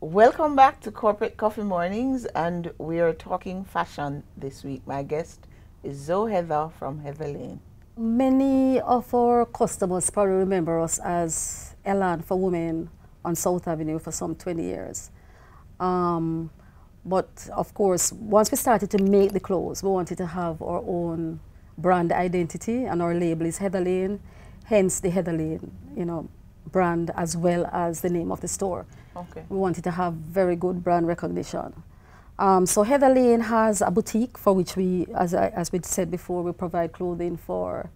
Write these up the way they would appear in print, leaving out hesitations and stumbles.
Welcome back to Corporate Coffee Mornings, and we are talking fashion this week. My guest is Zoe Heather from Heather Laine. Many of our customers probably remember us as Elan for Women on South Avenue for some 20 years. But of course, once we started to make the clothes, we wanted to have our own brand identity, and our label is Heather Laine, hence the Heather Laine, brand as well as the name of the store. Okay. We wanted to have very good brand recognition. So Heather Laine has a boutique for which we, as we said before, we provide clothing for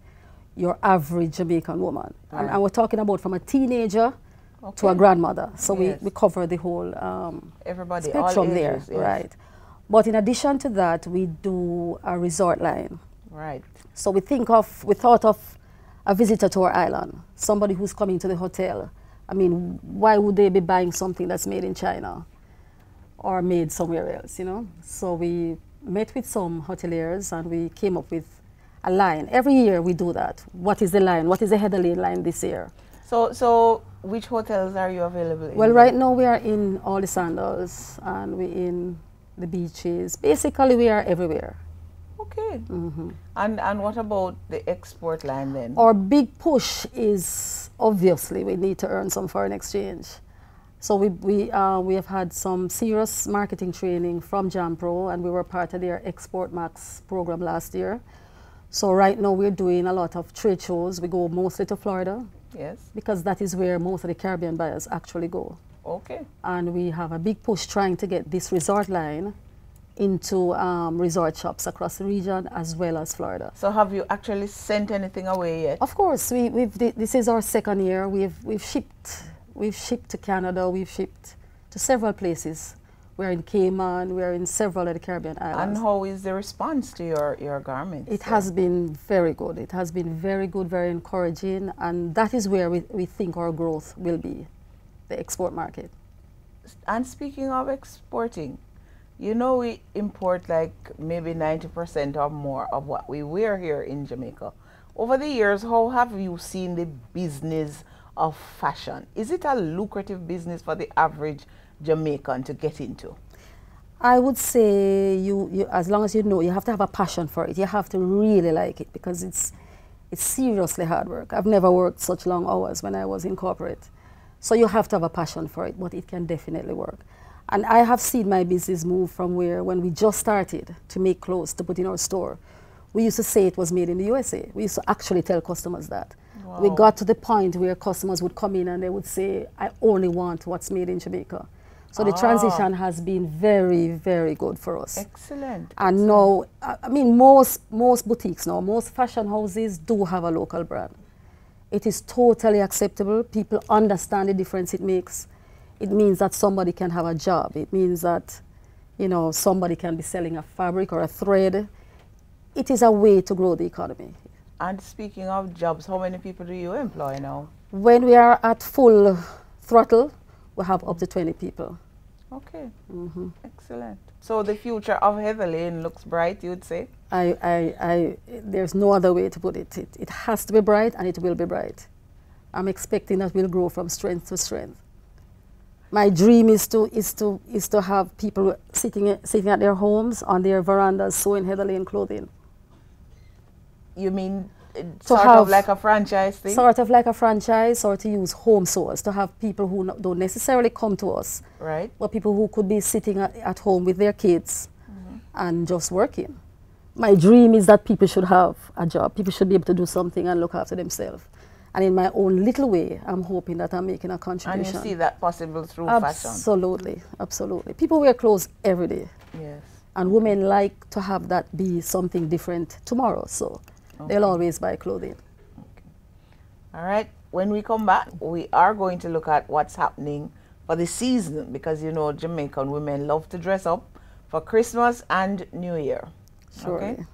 your average Jamaican woman. Right. And we're talking about from a teenager to a grandmother. So yes. we cover the whole Everybody, spectrum all there, ages, yes. right? But in addition to that, we do a resort line. Right. So we thought of a visitor to our island, somebody who's coming to the hotel. I mean, why would they be buying something that's made in China or made somewhere else, So we met with some hoteliers and we came up with a line. Every year we do that. What is the line? What is the Heather Laine line this year? So which hotels are you available in? Well, right now we are in all the Sandals and we're in the beaches. Basically, we are everywhere. Okay. Mm-hmm. And what about the export line then? Our big push is obviously we need to earn some foreign exchange. So we have had some serious marketing training from JAMPRO, and we were part of their Export Max program last year. So right now we're doing a lot of trade shows. We go mostly to Florida. Yes. Because that is where most of the Caribbean buyers actually go. Okay. And we have a big push trying to get this resort line into resort shops across the region as well as Florida. So have you actually sent anything away yet? Of course, this is our second year. We've shipped to Canada. We've shipped to several places. We're in Cayman. We're in several of the Caribbean islands. And how is the response to your garments? It has been very good. It has been very good, very encouraging, and that is where we think our growth will be, the export market. And speaking of exporting, we import like maybe 90% or more of what we wear here in Jamaica. Over the years, how have you seen the business of fashion? Is it a lucrative business for the average Jamaican to get into? I would say you as long as you have to have a passion for it. You have to really like it because it's seriously hard work. I've never worked such long hours when I was in corporate. So you have to have a passion for it, but it can definitely work. And I have seen my business move from when we just started to make clothes to put in our store. We used to say it was made in the USA. We used to actually tell customers that. Wow. We got to the point where customers would come in and they would say, I only want what's made in Jamaica. So the transition has been very, very good for us. Excellent. And now, I mean, most boutiques now, most fashion houses do have a local brand. It is totally acceptable. People understand the difference it makes. It means that somebody can have a job. It means that, somebody can be selling a fabric or a thread. It is a way to grow the economy. And speaking of jobs, how many people do you employ now? When we are at full throttle, we have up to 20 people. Okay. Mm-hmm. Excellent. So the future of Heather Laine looks bright, you would say? There's no other way to put it. It has to be bright, and it will be bright. I'm expecting that we'll grow from strength to strength. My dream is to have people sitting at their homes on their verandas sewing Heather Laine clothing. You mean sort of like a franchise thing? Sort of like a franchise, or to use home sewers, to have people who don't necessarily come to us, right? But people who could be sitting at home with their kids and just working. My dream is that people should have a job. People should be able to do something and look after themselves. And in my own little way, I'm hoping that I'm making a contribution. And you see that possible through fashion? Absolutely, absolutely. People wear clothes every day. Yes. And women like to have that be something different tomorrow, so they'll always buy clothing. Okay. All right. When we come back, we are going to look at what's happening for the season, because Jamaican women love to dress up for Christmas and New Year. Sure. Okay?